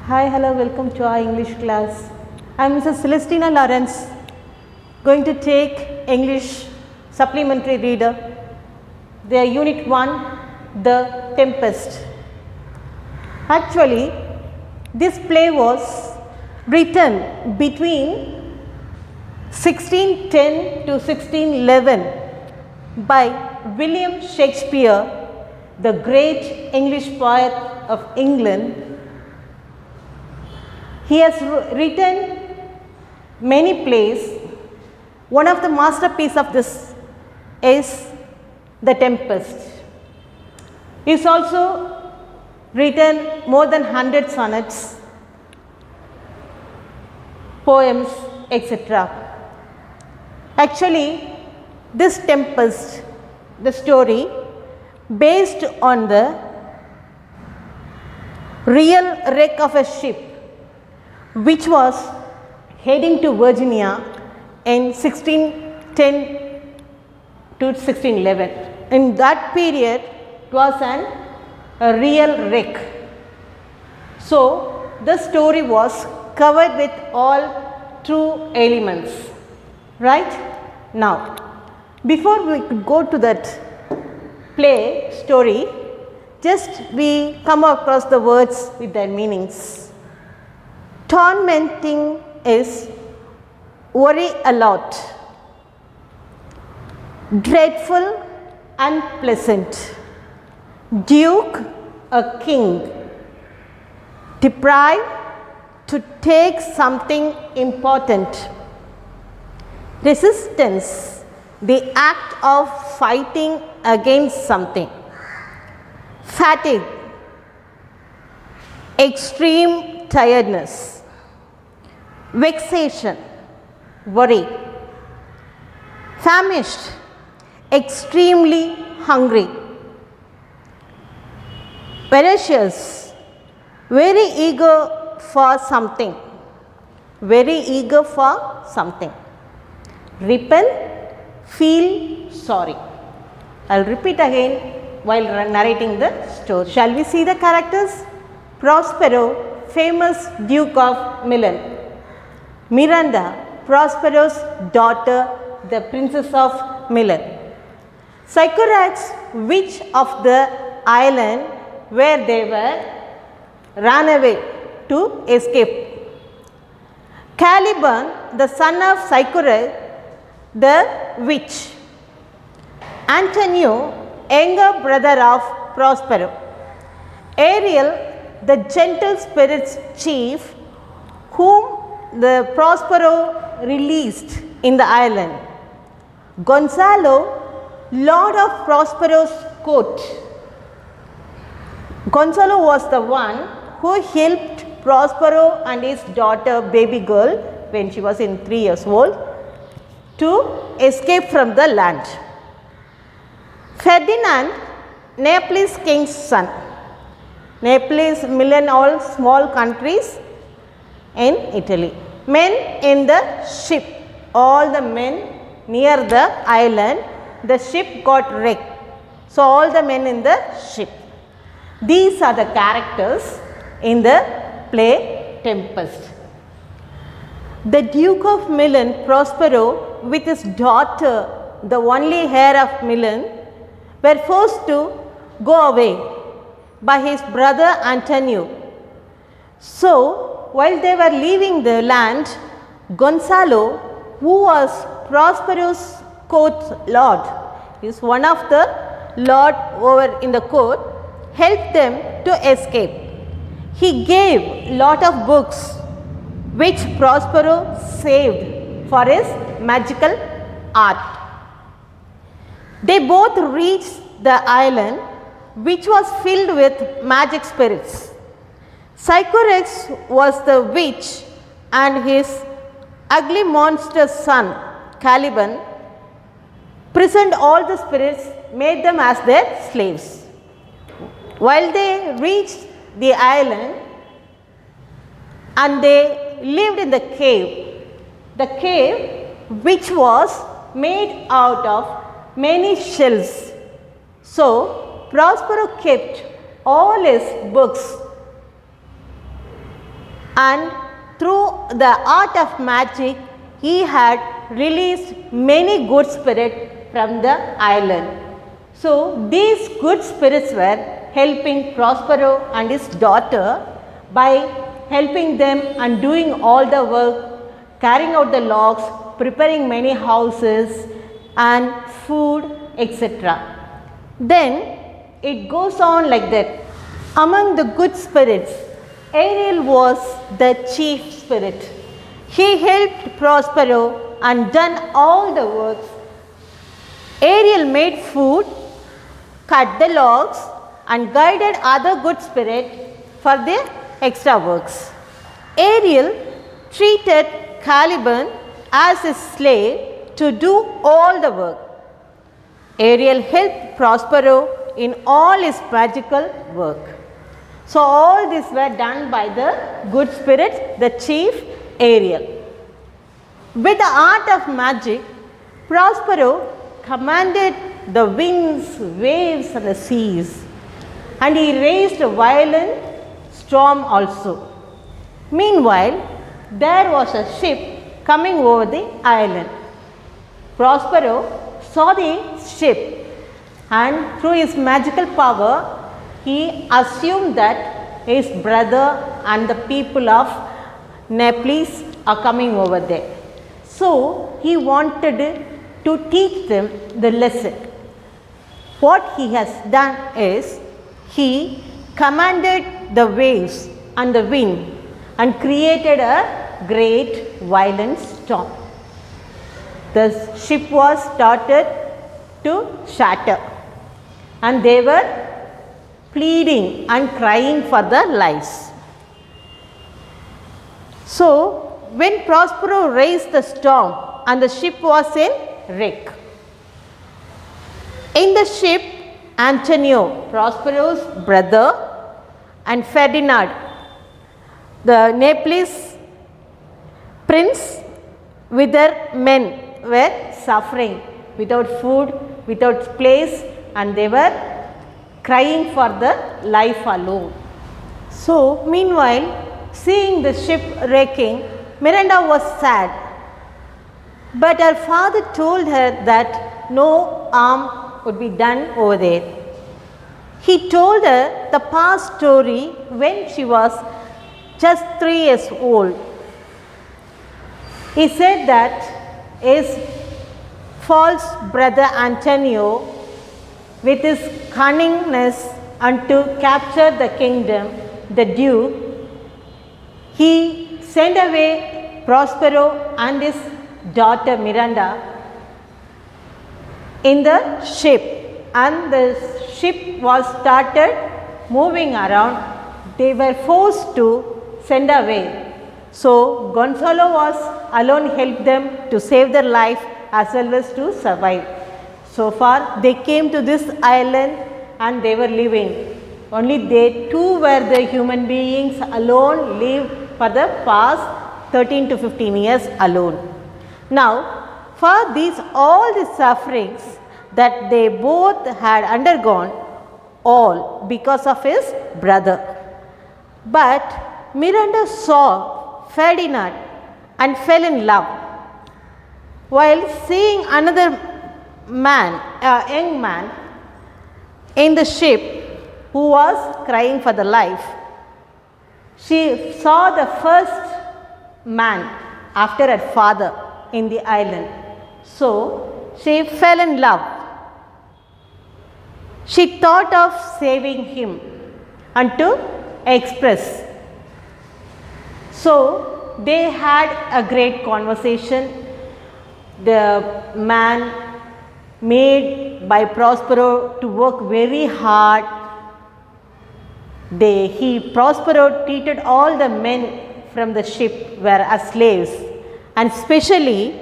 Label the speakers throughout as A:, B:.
A: Hi, hello, welcome to our English class. I am Mrs. Celestina Lawrence, going to take English supplementary reader. Their unit 1, The Tempest. Actually, this play was written between 1610 to 1611 by William Shakespeare, the great English poet of England. He has written many plays. One of the masterpieces of this is The Tempest. He has also written more than 100 sonnets, poems, etc. Actually, this Tempest, the story, based on the real wreck of a ship which was heading to Virginia in 1610 to 1611. In that period, it was a real wreck. So, the story was covered with all true elements, right? Now, before we go to that play story, just we come across the words with their meanings. Tormenting is worry a lot, dreadful, unpleasant, duke, a king, deprive, to take something important, resistance, the act of fighting against something, fatigue, extreme tiredness, vexation, worry, famished, extremely hungry, voracious, very eager for something, very eager for something, repent, feel sorry. I will repeat again while narrating the story. Shall we see the characters? Prospero, famous Duke of Milan. Miranda, Prospero's daughter, the Princess of Milan. Sycorax, witch of the island where they ran away to escape. Caliban, the son of Sycorax, the witch. Antonio, younger brother of Prospero. Ariel, the gentle spirit's chief, whom the Prospero released in the island. Gonzalo, lord of Prospero's court. Gonzalo was the one who helped Prospero and his daughter, baby girl, when she was in 3 years old, to escape from the land. Ferdinand, Naples king's son. Naples, Milan, all small countries in Italy. Men in the ship, all the men near the island, the ship got wrecked. So, all the men in the ship. These are the characters in the play Tempest. The Duke of Milan, Prospero, with his daughter, the only heir of Milan, were forced to go away by his brother Antonio. So, while they were leaving the land, Gonzalo, who was Prospero's court lord, is one of the lord over in the court, helped them to escape. He gave lot of books which Prospero saved for his magical art. They both reached the island, which was filled with magic spirits. Sycorax was the witch and his ugly monster son, Caliban, prisoned all the spirits, made them as their slaves. While they reached the island and they lived in the cave which was made out of many shells. So, Prospero kept all his books and through the art of magic he had released many good spirits from the island. So these good spirits were helping Prospero and his daughter by helping them and doing all the work, carrying out the logs, preparing many houses and food, etc. Then it goes on like that. Among the good spirits, Ariel was the chief spirit. He helped Prospero and done all the works. Ariel made food, cut the logs and guided other good spirits for their extra works. Ariel treated Caliban as a slave to do all the work. Ariel helped Prospero in all his magical work. So all these were done by the good spirits, the chief Ariel. With the art of magic, Prospero commanded the winds, waves and the seas, and he raised a violent storm also. Meanwhile, there was a ship coming over the island. Prospero saw the ship, and through his magical power he assumed that his brother and the people of Naples are coming over there. So he wanted to teach them the lesson. What he has done is he commanded the waves and the wind and created a great violent storm. The ship was started to shatter and they were pleading and crying for their lives. So when Prospero raised the storm and the ship was in wreck. In the ship, Antonio, Prospero's brother, and Ferdinand, the Naples prince, with their men were suffering without food, without place, and they were crying for the life alone. So meanwhile, seeing the ship wrecking, Miranda was sad. But her father told her that no harm would be done over there. He told her the past story when she was just 3 years old. He said that his false brother Antonio, with his cunningness and to capture the kingdom, the duke, he sent away Prospero and his daughter Miranda in the ship, and the ship was started moving around. They were forced to send away. So Gonzalo was alone, helped them to save their life as well as to survive. So far they came to this island and they were living. Only they two were the human beings alone, lived for the past 13 to 15 years alone. Now, for these all the sufferings that they both had undergone, all because of his brother. But Miranda saw Ferdinand and fell in love. While seeing another man, a young man, in the ship who was crying for the life, she saw the first man after her father in the island. So she fell in love. She thought of saving him and to express. So they had a great conversation. The man made by Prospero to work very hard. Prospero treated all the men from the ship were as slaves, and especially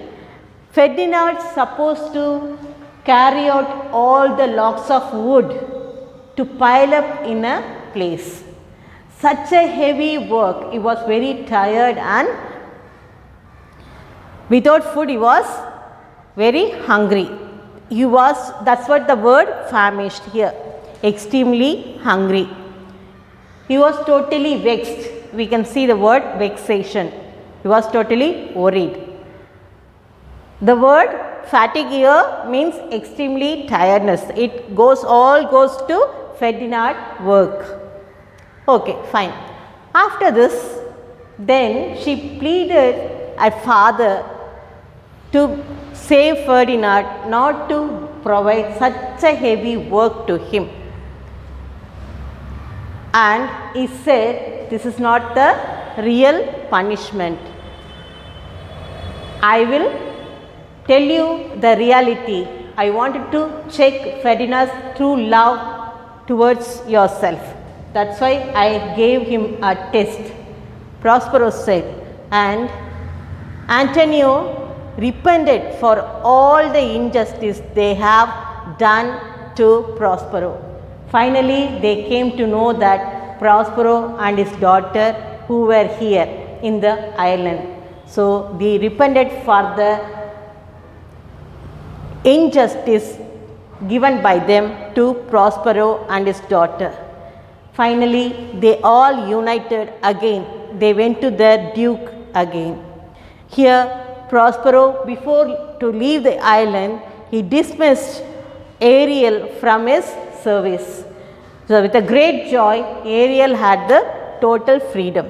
A: Ferdinand supposed to carry out all the logs of wood to pile up in a place. Such a heavy work, he was very tired, and without food he was very hungry. That's what the word famished here, extremely hungry. He was totally vexed we can see the word vexation. He was totally worried. The word fatigue here means extremely tiredness. It all goes to Ferdinand work. Okay, fine. After this, then she pleaded her father to save Ferdinand, not to provide such a heavy work to him. And he said, this is not the real punishment. I will tell you the reality. I wanted to check Ferdinand's true love towards yourself. That's why I gave him a test. Prospero said, and Antonio repented for all the injustice they have done to Prospero. Finally, they came to know that Prospero and his daughter who were here in the island. So, they repented for the injustice given by them to Prospero and his daughter. Finally, they all united again. They went to the Duke again. Here, Prospero, before to leave the island, he dismissed Ariel from his service. So, with a great joy, Ariel had the total freedom.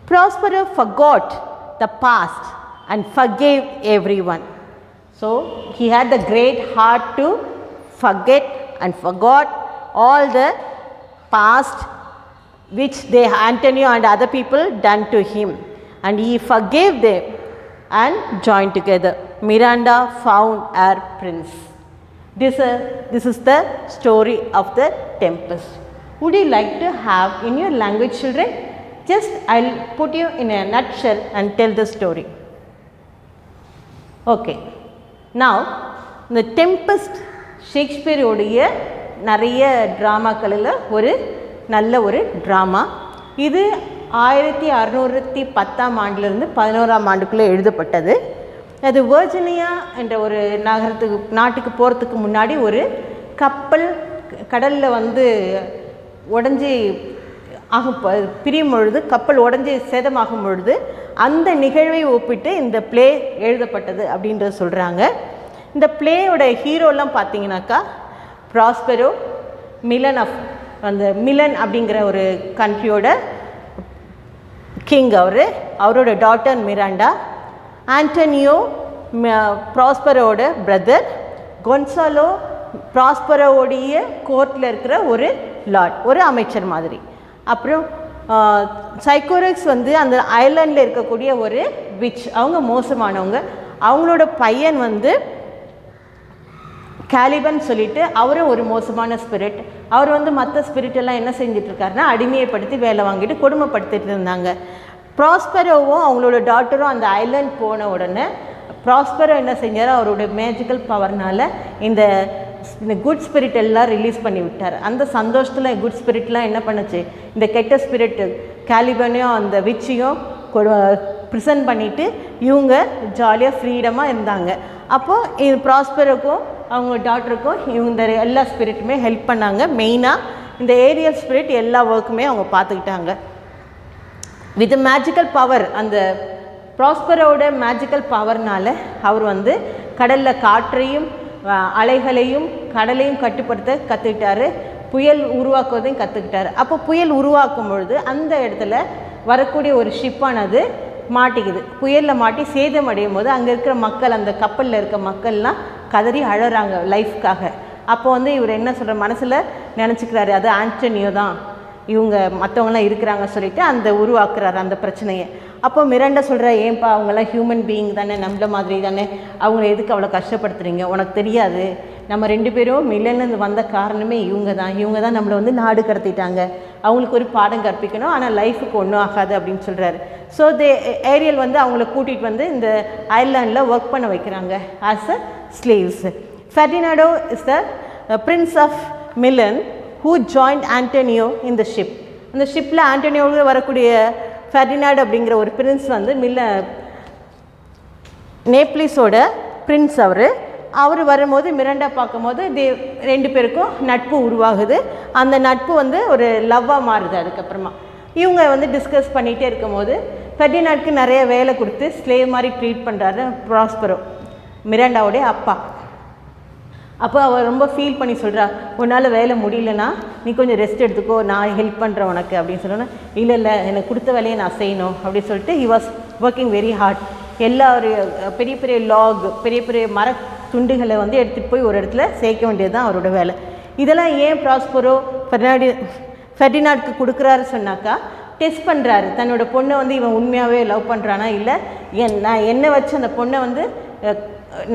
A: Prospero forgot the past and forgave everyone. So, he had the great heart to forget and forgot all the past which Antonio and other people done to him, and he forgave them and joined together. Miranda found her prince. This is the story of the Tempest. Would you like to have in your language, children? Just I'll put you in a nutshell and tell the story. Okay. Now, the Tempest Shakespeare உடைய நிறைய ட்ராமாக்களில் ஒரு நல்ல ஒரு drama. இது 1610ஆம் ஆண்டிலிருந்து 11ஆம் ஆண்டுக்குள்ளே எழுதப்பட்டது. அது வெர்ஜினியா என்ற ஒரு நாட்டுக்கு போகிறதுக்கு முன்னாடி ஒரு கப்பல் கடலில் வந்து உடஞ்சி பிரியும் பொழுது, கப்பல் உடஞ்சி சேதமாகும் பொழுது அந்த நிகழ்வை ஒப்பிட்டு இந்த பிளே எழுதப்பட்டது அப்படின்றத சொல்கிறாங்க. இந்த பிளேயோட ஹீரோலாம் பார்த்தீங்கன்னாக்கா ப்ராஸ்பெரோ, மிலன் அப்படிங்கிற ஒரு கண்ட்ரியோட கிங், அவரோட டாட்டர் மிராண்டா, ஆண்டனியோ ப்ராஸ்பரோட பிரதர், கொன்சாலோ ப்ராஸ்பரோடைய கோர்ட்டில் இருக்கிற ஒரு லார்ட், ஒரு அமைச்சர் மாதிரி. அப்புறம் சைக்கோரெக்ஸ் வந்து அந்த ஐலாண்டில் இருக்கக்கூடிய ஒரு விச், அவங்க மோசமானவங்க. அவங்களோட பையன் வந்து கேலிபன் சொல்லிட்டு அவரும் ஒரு மோசமான ஸ்பிரிட். அவர் வந்து மற்ற ஸ்பிரிட்டெல்லாம் என்ன செஞ்சிட்ருக்காருன்னா அடிமையைப்படுத்தி வேலை வாங்கிட்டு கொடுமைப்படுத்திட்டு இருந்தாங்க. ப்ராஸ்பெரோவும் அவங்களோட டாட்டரும் அந்த ஐலாண்ட் போன உடனே ப்ராஸ்பெரோ என்ன செஞ்சார், அவரோட மேஜிக்கல் பவர்னால் இந்த குட் ஸ்பிரிட் எல்லாம் ரிலீஸ் பண்ணி விட்டார். அந்த சந்தோஷத்தில் குட் ஸ்பிரிட்லாம் என்ன பண்ணுச்சு, இந்த கெட்ட ஸ்பிரிட்டு கேலிபனையும் அந்த விச்சையும் ப்ரிசன்ட் பண்ணிவிட்டு இவங்க ஜாலியாக ஃப்ரீடமாக இருந்தாங்க. அப்போது ப்ராஸ்பெரோக்கும் அவங்க டாட்டருக்கும் இவங்க எல்லா ஸ்பிரிட்டுமே ஹெல்ப் பண்ணாங்க. மெயினாக இந்த ஏரியல் ஸ்பிரிட் எல்லா ஒர்க்குமே அவங்க பார்த்துக்கிட்டாங்க. வித் மேஜிக்கல் பவர், அந்த ப்ராஸ்பரோட மேஜிக்கல் பவர்னால் அவர் வந்து கடலில் காற்றையும் அலைகளையும் கடலையும் கட்டுப்படுத்த கற்றுக்கிட்டாரு, புயல் உருவாக்குவதையும் கற்றுக்கிட்டாரு. அப்போ புயல் உருவாக்கும் பொழுது அந்த இடத்துல வரக்கூடிய ஒரு ஷிப்பானது மாட்டிக்குது. புயலில் மாட்டி சேதம் அடையும் போது அங்கே இருக்கிற மக்கள், அந்த கப்பலில் இருக்க மக்கள்லாம் கதறி அழறாங்க லைஃப்காக. அப்போ வந்து இவர் என்ன சொல்கிற மனசில் நினச்சிக்கிறாரு, அது ஆண்டனியோ தான் இவங்க மற்றவங்களாம் இருக்கிறாங்க சொல்லிவிட்டு அந்த உருவாக்குறாரு அந்த பிரச்சனையை. அப்போ மிராண்டா சொல்கிறா, ஏன்பா அவங்களாம் ஹியூமன் பீயிங் தானே, நம்மள மாதிரி தானே, அவங்கள எதுக்கு அவ்வளோ கஷ்டப்படுத்துறீங்க, உனக்கு தெரியாது, நம்ம 2 பேரும் மில்லன்னு வந்த காரணமே இவங்க தான் நம்மளை வந்து நாடு கடத்திட்டாங்க, அவங்களுக்கு ஒரு பாடம் கற்பிக்கணும், ஆனால் லைஃபுக்கு ஒன்றும் ஆகாது அப்படின்னு சொல்கிறாரு. ஸோ ஏரியல் வந்து அவங்கள கூட்டிகிட்டு வந்து இந்த ஐலாண்டில் ஒர்க் பண்ண வைக்கிறாங்க as a slaves. Ferdinando is the prince of Milan who joined Antonio in the ship. அந்த ஷிப்பில் ஆண்டனியோவில் வரக்கூடிய ஃபெர்டினாண்ட் அப்படிங்கிற ஒரு பிரின்ஸ் வந்து நேப்ளிஸோட பிரின்ஸ். அவர் வரும்போது மிராண்டா பார்க்கும்போது 2 பேருக்கும் நட்பு உருவாகுது. அந்த நட்பு வந்து ஒரு லவ்வாக மாறுது. அதுக்கப்புறமா இவங்க வந்து டிஸ்கஸ் பண்ணிகிட்டே இருக்கும்போது ஃபெர்டினாண்டுக்கு நிறைய வேலை கொடுத்து ஸ்லேவ் மாதிரி ட்ரீட் பண்ணுறாரு ப்ராஸ்பரோ, மிராண்டாவுடைய அப்பா. அப்போ அவள் ரொம்ப ஃபீல் பண்ணி சொல்கிறா, உன்னால் வேலை முடியலன்னா நீ கொஞ்சம் ரெஸ்ட் எடுத்துக்கோ, நான் ஹெல்ப் பண்ணுறேன் உனக்கு அப்படின்னு சொன்னோன்னா, இல்லை எனக்கு கொடுத்த வேலையை நான் செய்யணும் அப்படின்னு சொல்லிட்டு he was working very hard. எல்லா ஒரு பெரிய பெரிய லாக், பெரிய பெரிய மர துண்டுகளை வந்து எடுத்துகிட்டு போய் ஒரு இடத்துல சேர்க்க வேண்டியது தான் அவரோட வேலை. இதெல்லாம் ஏன் ப்ராஸ்பரோ ஃபெர்டினாண்டுக்கு கொடுக்குறாரு சொன்னாக்கா, டெஸ்ட் பண்ணுறாரு தன்னோட பொண்ணை வந்து இவன் உண்மையாகவே லவ் பண்ணுறானா, இல்லை நான் என்னை வச்சு அந்த பொண்ணை வந்து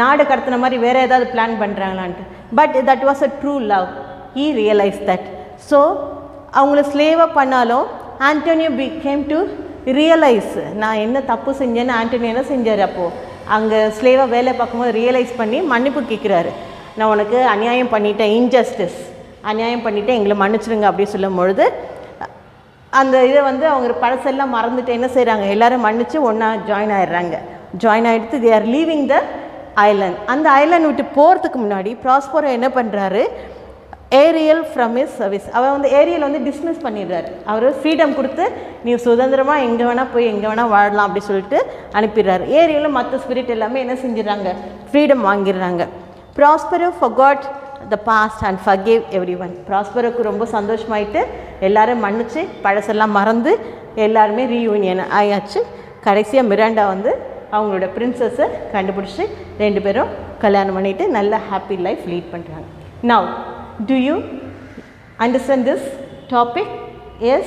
A: நாடு கடத்தின மாதிரி வேறு ஏதாவது பிளான் பண்ணுறாங்களான்ட்டு. But that was a true love. He realise that. So அவங்கள ஸ்லேவாக பண்ணாலும் ஆண்டோனியோ கேம் டு ரியலைஸ், நான் என்ன தப்பு செஞ்சேன்னு ஆண்டோனியோ என்ன செஞ்சார், அப்போது அங்கே ஸ்லேவாக வேலை பார்க்கும்போது ரியலைஸ் பண்ணி மன்னிப்பு கேட்குறாரு. நான் உனக்கு அநியாயம் பண்ணிட்டேன், இன்ஜஸ்டிஸ் அநியாயம் பண்ணிவிட்டேன், எங்களை மன்னிச்சிடுங்க அப்படின்னு சொல்லும் பொழுது அந்த இதை வந்து அவங்க பழசெல்லாம் மறந்துட்டு என்ன செய்கிறாங்க, எல்லோரும் மன்னித்து ஒன்றா ஜாயின் ஆகிடுறாங்க. ஜாயின் ஆகிடுத்து they are leaving the island. அந்த ஐலண்ட் விட்டு போகிறதுக்கு முன்னாடி ப்ராஸ்பரோ என்ன பண்ணுறாரு, ஏரியல் ஃப்ரம் இஸ் சர்வீஸ், அவர் வந்து ஏரியல் வந்து டிஸ்மிஸ் பண்ணிடுறாரு. அவர் ஃப்ரீடம் கொடுத்து நீ சுதந்திரமாக எங்கே வேணால் போய் எங்கே வேணால் வாழலாம் அப்படி சொல்லிட்டு அனுப்பிடுறாரு. ஏரியலில் மற்ற ஸ்பிரிட் எல்லாமே என்ன செஞ்சிடறாங்க, ஃப்ரீடம் வாங்கிடுறாங்க. Prospero forgot the past and forgave everyone. ப்ராஸ்பரோக்கு ரொம்ப சந்தோஷமாயிட்டு எல்லோரும் மன்னிச்சு பழசெல்லாம் மறந்து எல்லாருமே ரீயூனியன் ஆயாச்சு. கடைசியாக மிராண்டா வந்து அவங்களோட பிரின்சஸை கண்டுபிடிச்சி 2 பேரும் கல்யாணம் பண்ணிவிட்டு நல்ல ஹாப்பி லைஃப் லீட் பண்ணுறாங்க. Now do you understand this topic? Yes,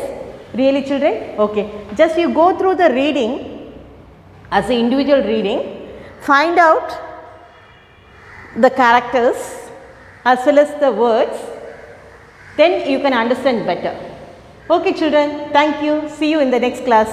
A: really children? Okay, just you go through the reading as an individual reading, find out the characters as well as the words, then you can understand better. Okay children, thank you, see you in the next class.